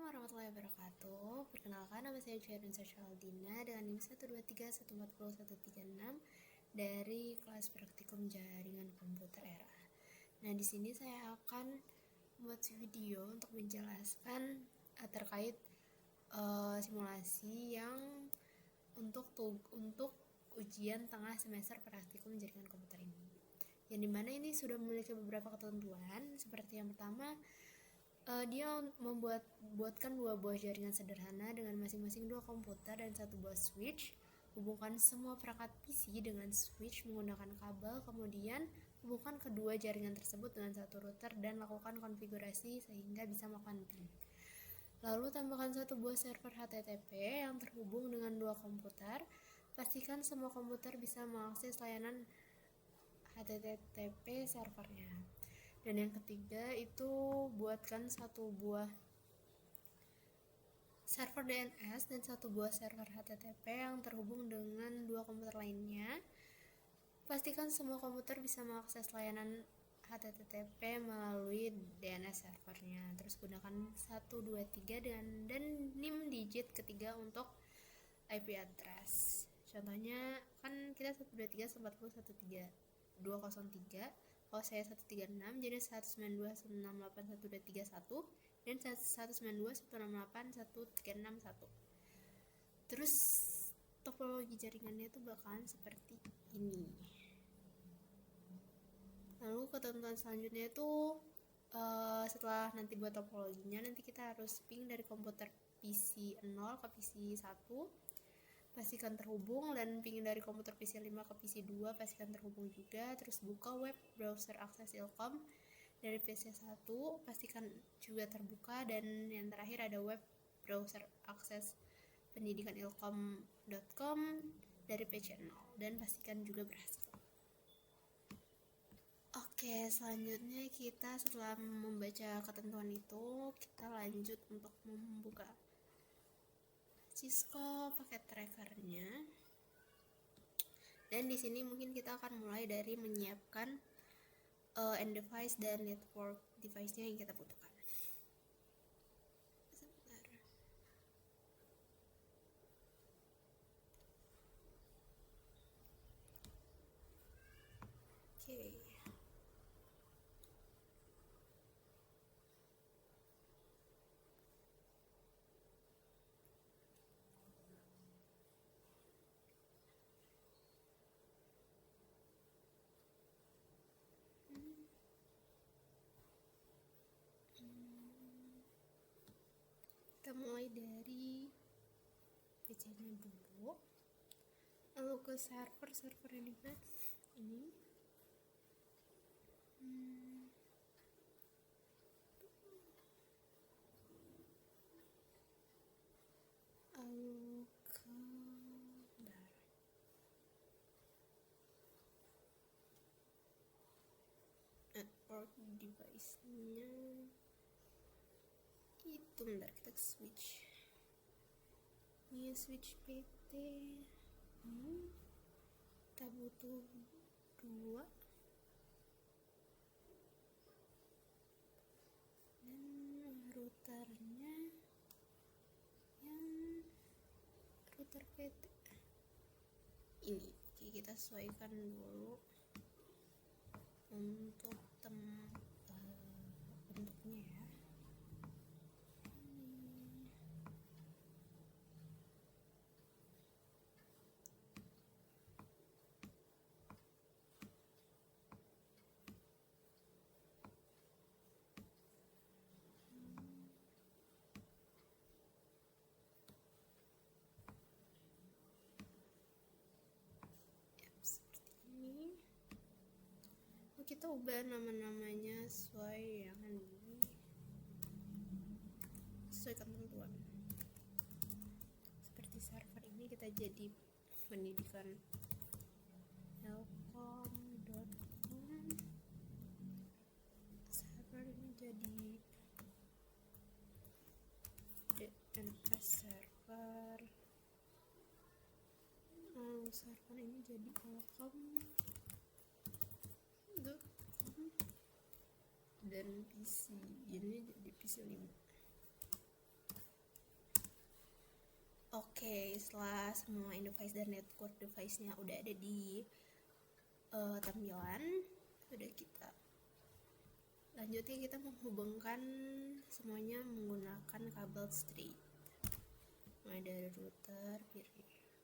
warahmatullahi wabarakatuh. Perkenalkan, nama saya Jadun Sashaldina dengan NIM 123144136 dari kelas praktikum jaringan komputer era. Nah, di sini saya akan membuat video untuk menjelaskan terkait simulasi yang untuk ujian tengah semester praktikum jaringan komputer ini. Yang dimana ini sudah memiliki beberapa ketentuan, seperti yang pertama, dia membuatkan dua buah jaringan sederhana dengan masing-masing dua komputer dan satu buah switch. Hubungkan semua perangkat PC dengan switch menggunakan kabel, kemudian hubungkan kedua jaringan tersebut dengan satu router dan lakukan konfigurasi sehingga bisa melakukan ping. Lalu tambahkan satu buah server HTTP yang terhubung dengan dua komputer. Pastikan semua komputer bisa mengakses layanan HTTP servernya. Dan yang ketiga itu buatkan satu buah server DNS dan satu buah server HTTP yang terhubung dengan dua komputer lainnya. Pastikan semua komputer bisa mengakses layanan HTTP melalui DNS servernya. Terus gunakan 123 dan NIM digit ketiga untuk IP address. Contohnya kan kita 123.141.3.203. Kalau saya 136 jadi 192.168.1.231 dan 192.168.1.361. Terus topologi jaringannya itu bakalan seperti ini. Lalu ketentuan selanjutnya itu setelah nanti buat topologinya, nanti kita harus ping dari komputer PC 0 ke PC 1, pastikan terhubung, dan ping dari komputer PC 5 ke PC 2 pastikan terhubung juga. Terus buka web browser akses Ilkom dari PC 1, pastikan juga terbuka, dan yang terakhir ada web browser akses pendidikan ilkom.com dari PC 0 dan pastikan juga berhasil. Oke, selanjutnya kita setelah membaca ketentuan itu, kita lanjut untuk membuka Cisco paket trackernya. Dan di sini mungkin kita akan mulai dari menyiapkan end device dan network device-nya yang kita butuhkan. Sebentar. Oke. Kita mulai dari PC-nya dulu, lalu ke server ini kan ini. Lalu ke network device-nya itu, bentar kita ke switch. Ini switch PT ini kita butuh 2 dan routernya yang router PT ini. Oke, kita sesuaikan dulu untuk bentuknya ya. Kita ubah nama-namanya sesuai yang ini, sesuai ketentuan. Seperti server ini kita jadi pendidikan ilkom.com, server ini jadi DNS server, lalu server ini jadi ilkom dan PC ini jadi PC 5. Oke, setelah semua in-device dan network device-nya udah ada di tampilan, udah kita lanjutnya kita menghubungkan semuanya menggunakan kabel straight. Mulai dari router,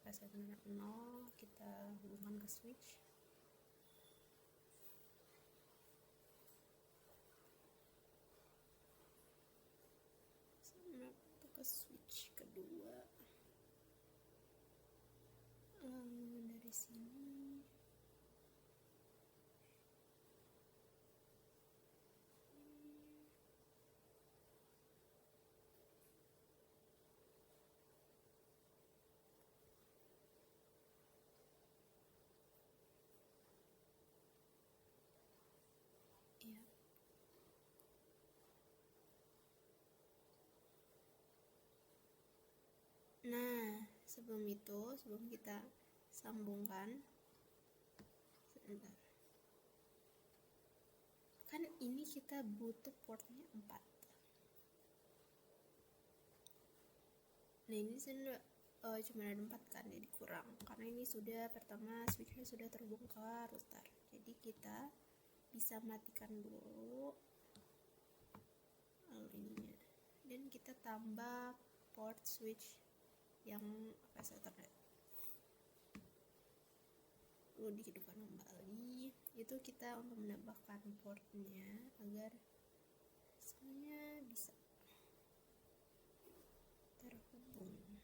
resetter 0 kita hubungkan ke switch. Ke switch kedua. Dari sini ya. Nah, sebelum kita sambungkan, sebentar. Kan ini kita butuh portnya 4. Nah, ini cuma ada 4 kan, jadi kurang. Karena ini sudah pertama switchnya sudah terhubung ke router. Jadi kita bisa matikan dulu ininya. Dan kita tambah port switch yang resetter perlu dihidupkan kembali. Itu kita untuk menambahkan portnya agar semuanya bisa terhubung.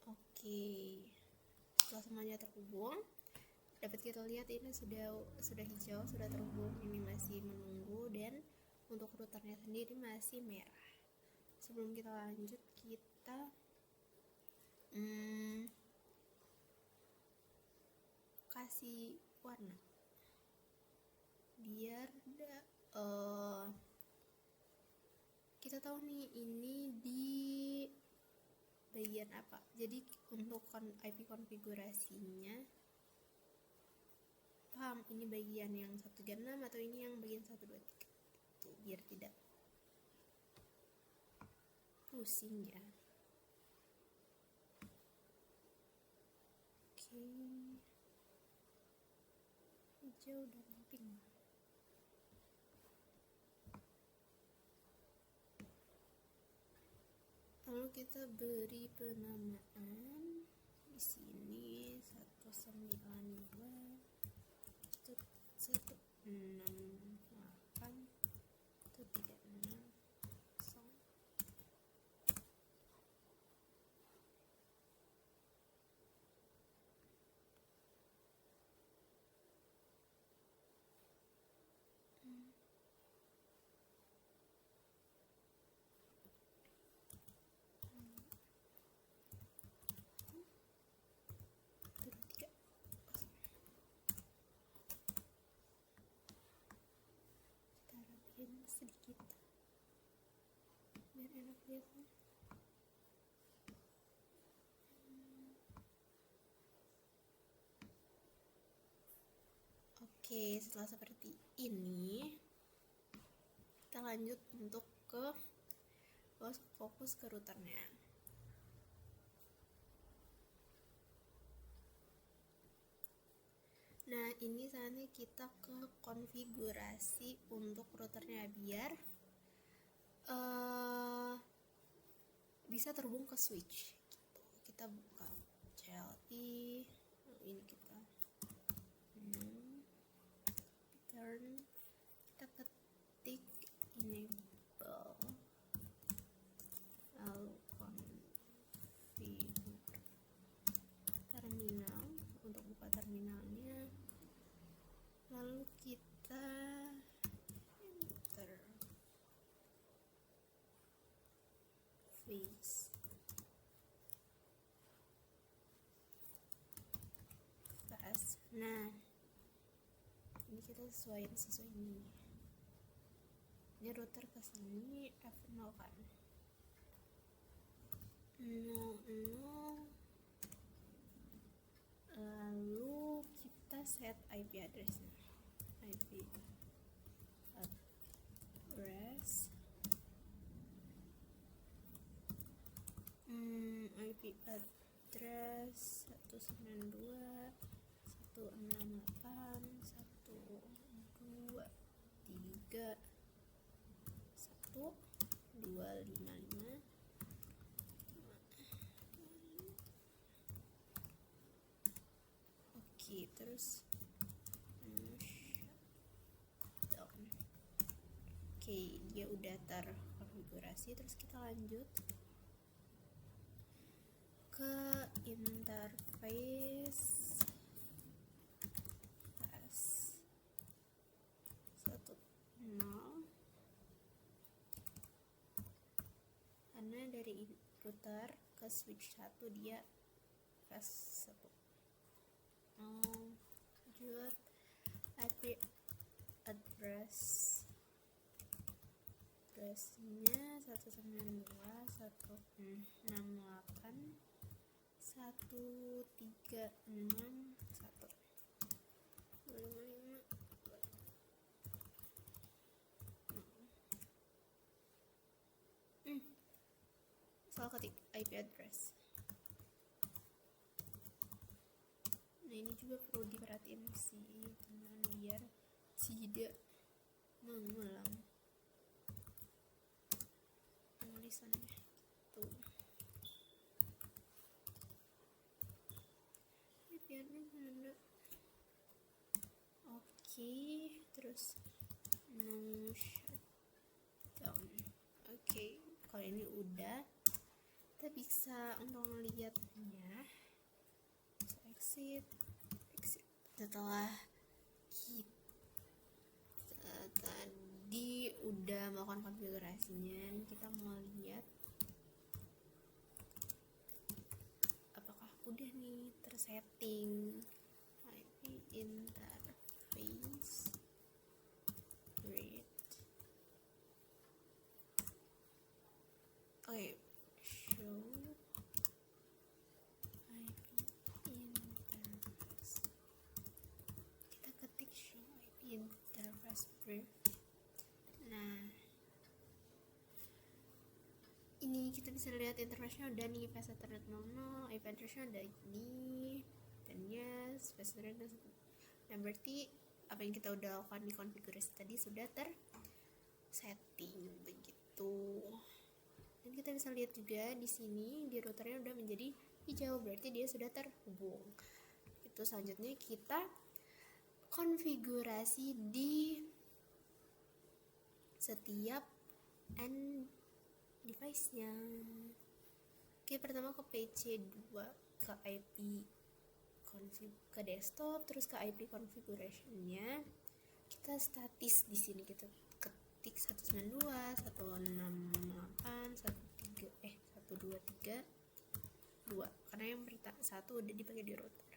Oke, setelah semuanya terhubung, dapat kita lihat ini sudah hijau, sudah terhubung. Ini masih menunggu, dan untuk routernya sendiri masih merah. Sebelum kita lanjut, kita kasih warna biar kita tahu nih ini di bagian apa. Jadi untuk IP konfigurasinya paham ini bagian yang 136 atau ini yang bagian 123 itu, biar tidak pusing ya. Oke, hijau dan pink. Lalu kita beri penamaan di sini 192 168 136 sedikit biar enak lihatnya. Oke, setelah seperti ini kita lanjut untuk fokus ke routernya. Nah, ini saatnya kita ke konfigurasi untuk routernya biar bisa terhubung ke switch gitu. Kita buka CLI, ini kita turn, kita ketik enable, lalu configure terminal untuk buka terminalnya, lalu kita enter face fast. Nah, ini kita sesuai ini. ini router ke sini F0 kan 00, lalu kita set IP addressnya, IP address IP address 192.168.1.2.3.1.255. Oke, terus shutdown. Oke, dia udah terkonfigurasi. Terus kita lanjut ke interface pas 1.0, karena dari router ke switch 1 dia pas 1. Lanjut IP addressnya 192.168.1.255. Soal ketik IP address. Nah, ini juga perlu diperhatiin sih teman, biar tidak mengulang tulisannya gitu. Ini biarnya mana? Oke, terus no shutdown. Oke, kalau ini udah, kita bisa untuk melihatnya. Exit. Setelah kita tadi udah melakukan konfigurasinya, kita mau lihat apakah udah nih tersetting IP interface read. Oke, show interface brief. Nah, ini kita bisa lihat interface-nya udah nih, Fast Ethernet 00, IP address-nya udah ini, dan yes, Fast Ethernet. Nah, berarti apa yang kita udah lakukan di konfigurasi tadi sudah tersetting begitu. Dan kita bisa lihat juga di sini di routernya udah menjadi hijau, berarti dia sudah terhubung. Itu selanjutnya kita konfigurasi di setiap end device-nya. Oke, pertama ke PC2, ke IP ke desktop, terus ke IP configuration-nya. Kita statis di sini, kita ketik 192.168.1.2.3.2 karena yang satu udah dipakai di router.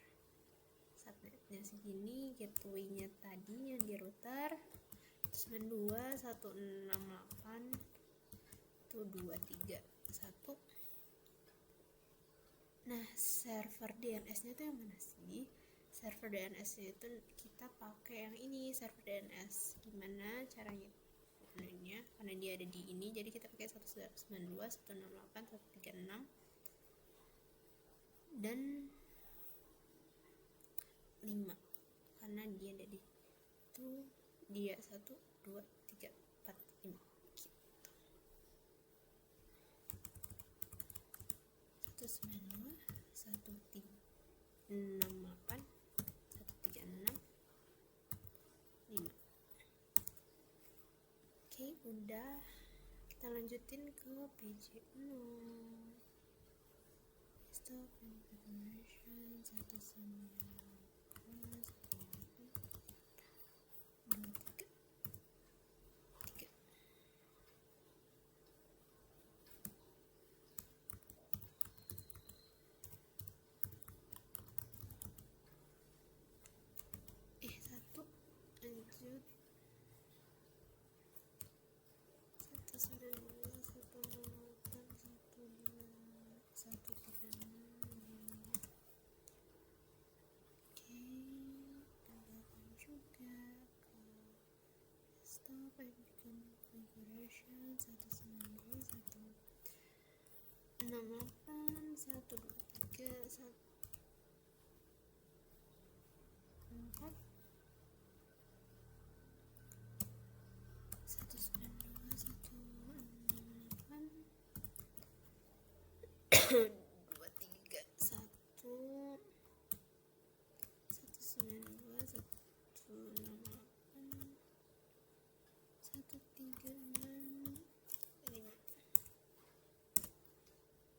Subnetnya segini, gateway-nya tadi yang di router 192.168.1.2.3.1. Nah, server DNS-nya itu yang mana sih? Server DNS-nya itu kita pakai yang ini, server DNS. Gimana caranya? Karena dia ada di ini, jadi kita pakai 192.168.1.3.6 dan 5, karena dia ada di itu, dia 1, 2, 3, 4, 5 gitu. 192.168.1.3.6.5. Oke, udah. Kita lanjutin ke PC0. Stop configuration 192.168.2.3. Lanjut tambahkan juga ke desktop IP configuration 192.168.123.1 dua tiga satu 192.168.136.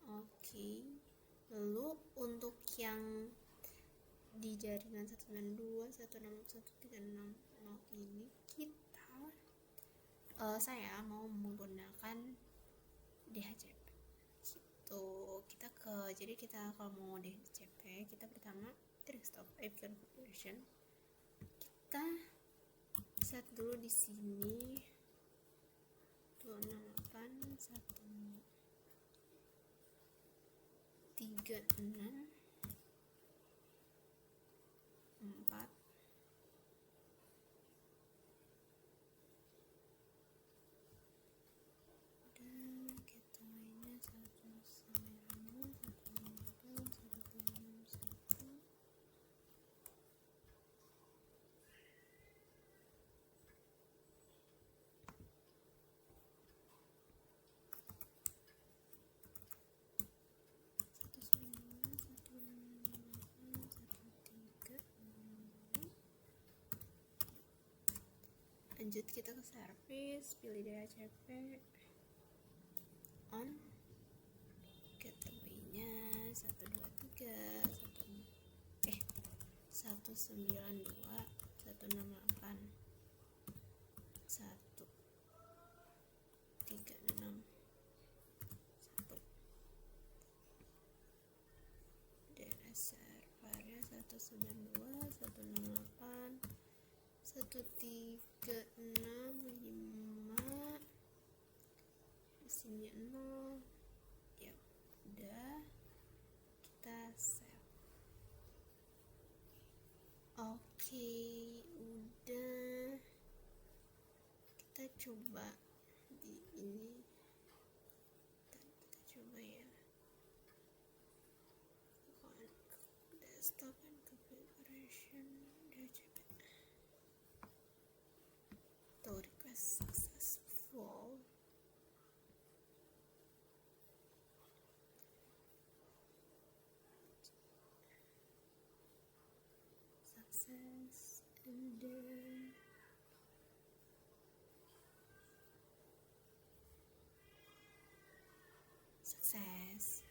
Oke, lalu untuk yang di jaringan 192.168.136.0 ini saya mau menggunakan DHCP gitu. Jadi kita kalau mau DHCP, kita pertama desktop IP configuration, kita set dulu di sini 268.136.4 dan gateway-nya 192.168.136.1. Lanjut kita ke service, pilih DHCP on, gateway-nya 192.168.136.1. DNS servernya 192.168.136.5, mesinnya 0. Ya udah, kita save. Oke, udah, kita coba di ini, kita coba ya, desktop and configuration DHCP. Tuh, request successful. Success, and then sukses.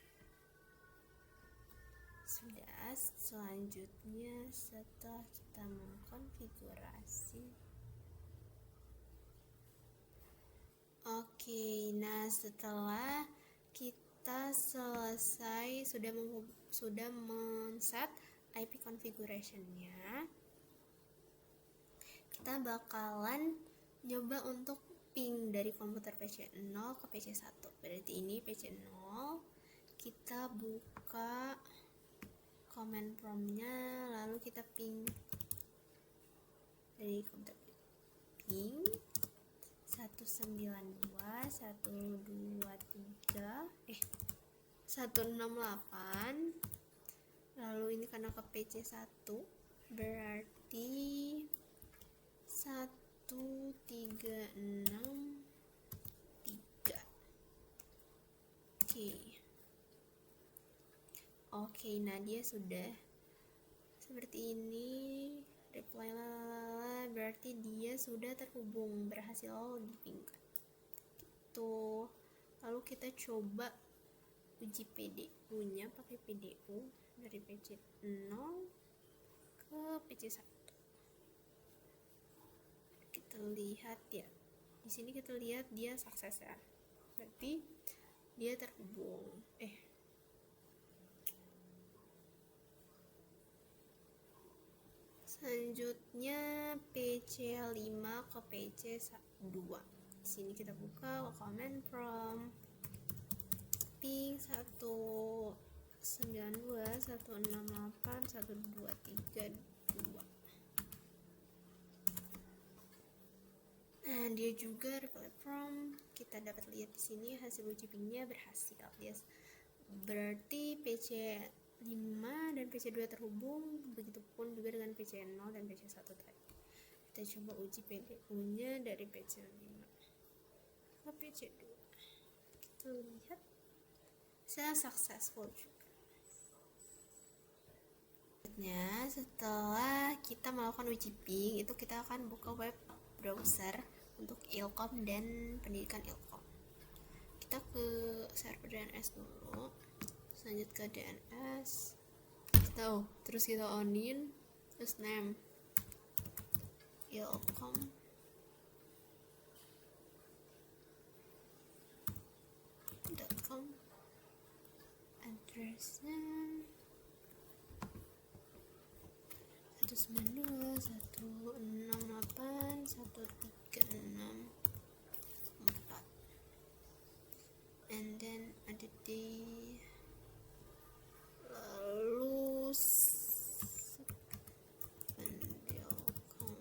Sudah, selanjutnya setelah kita mengkonfigurasi, oke, nah setelah kita selesai sudah men-set IP configuration-nya, kita bakalan nyoba untuk ping dari komputer PC 0 ke PC 1. Berarti ini PC 0, kita buka command prompt-nya, lalu kita ping dari komputer ping 168, lalu ini karena ke PC 1 berarti 136.3. Oke, nah dia sudah seperti ini, reply lalala, berarti dia sudah terhubung, berhasil dipingkan gitu. Lalu kita coba uji PDU-nya pakai PDU dari PC 0 ke PC 1. Kita lihat ya, di sini kita lihat dia sukses ya, berarti dia terhubung. Selanjutnya PC 5 ke PC 2. Di sini kita buka command prompt ping 1 192.168.123.2. Nah, dia juga reply from. Kita dapat lihat di sini hasil uji pingnya berhasil. Yes. Berarti PC 5 dan PC 2 terhubung, begitupun juga dengan PC 0 dan PC 1 tadi. Kita coba uji PDU-nya dari PC 5 ke PC 2. Kita lihat saya successful juga. Setelah kita melakukan uji ping, itu kita akan buka web browser untuk Ilkom dan pendidikan Ilkom. Kita ke server DNS dulu, lanjut ke DNS, terus kita onin, terus name ilkom.com, addressnya 192.168.136.4, and then ada di lalu pendilkom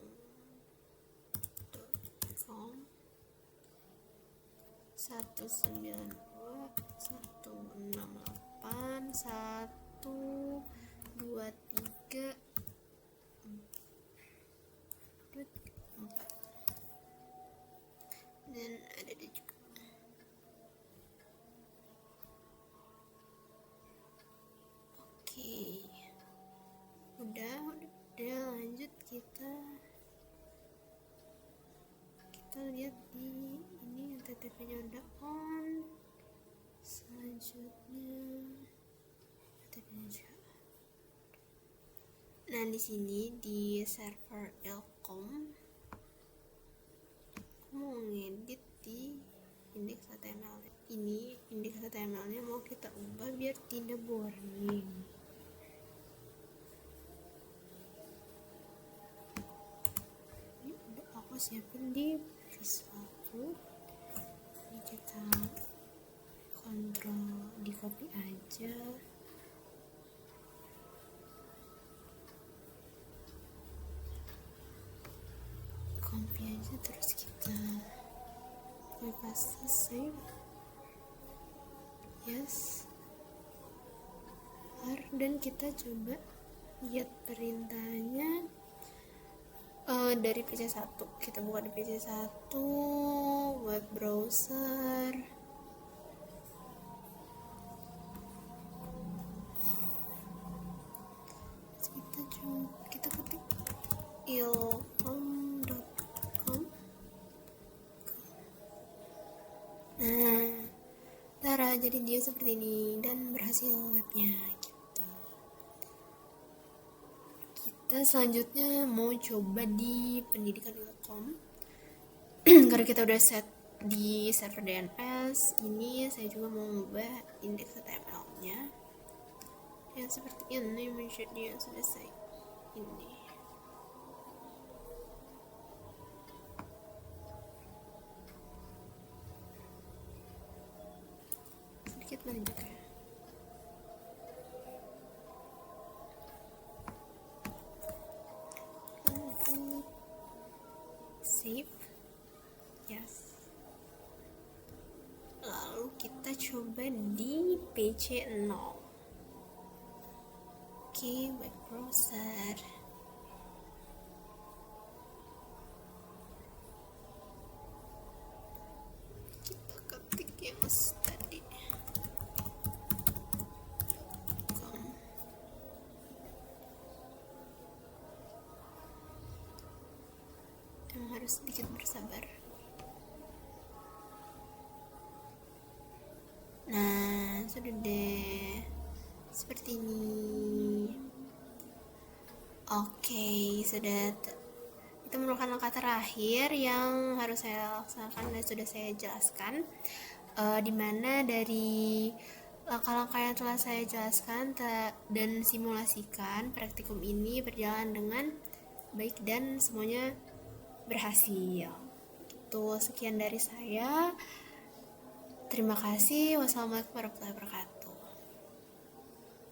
192.168.123.4, dan ada di juga. Oke, udah lanjut, kita lihat di ini HTTP-nya udah on. Selanjutnya HTTP-nya juga. Nah, di sini di server Ilkom aku mau ngedit di indeks HTML. Ini indeks HTML-nya mau kita ubah biar tidak boring. Ini udah aku siapin di baris 1. Ini kita kontrol di copy aja. Copy aja, terus kita paste, save, yes, dan kita coba lihat perintahnya dari PC 1. Kita buka di PC 1 web browser, kita ketik ilkom.com. Nah, jadi dia seperti ini dan berhasil webnya gitu. Kita selanjutnya mau coba di pendidikan Ilkom. Karena kita udah set di server DNS, ini saya juga mau mengubah indeks HTML-nya yang seperti ini menjadi yang sudah saya ini. Sedikit menunjukkan. Save, yes. Lalu kita coba di PC 0. Oke, web browser. Kita ketik yang tadi. Harus sedikit bersabar. Nah, sudah deh seperti ini. Oke, sudah. Itu merupakan langkah terakhir yang harus saya laksanakan dan sudah saya jelaskan, dimana dari langkah-langkah yang telah saya jelaskan dan simulasikan, praktikum ini berjalan dengan baik dan semuanya berhasil. Itu sekian dari saya. Terima kasih. Wassalamualaikum warahmatullahi wabarakatuh.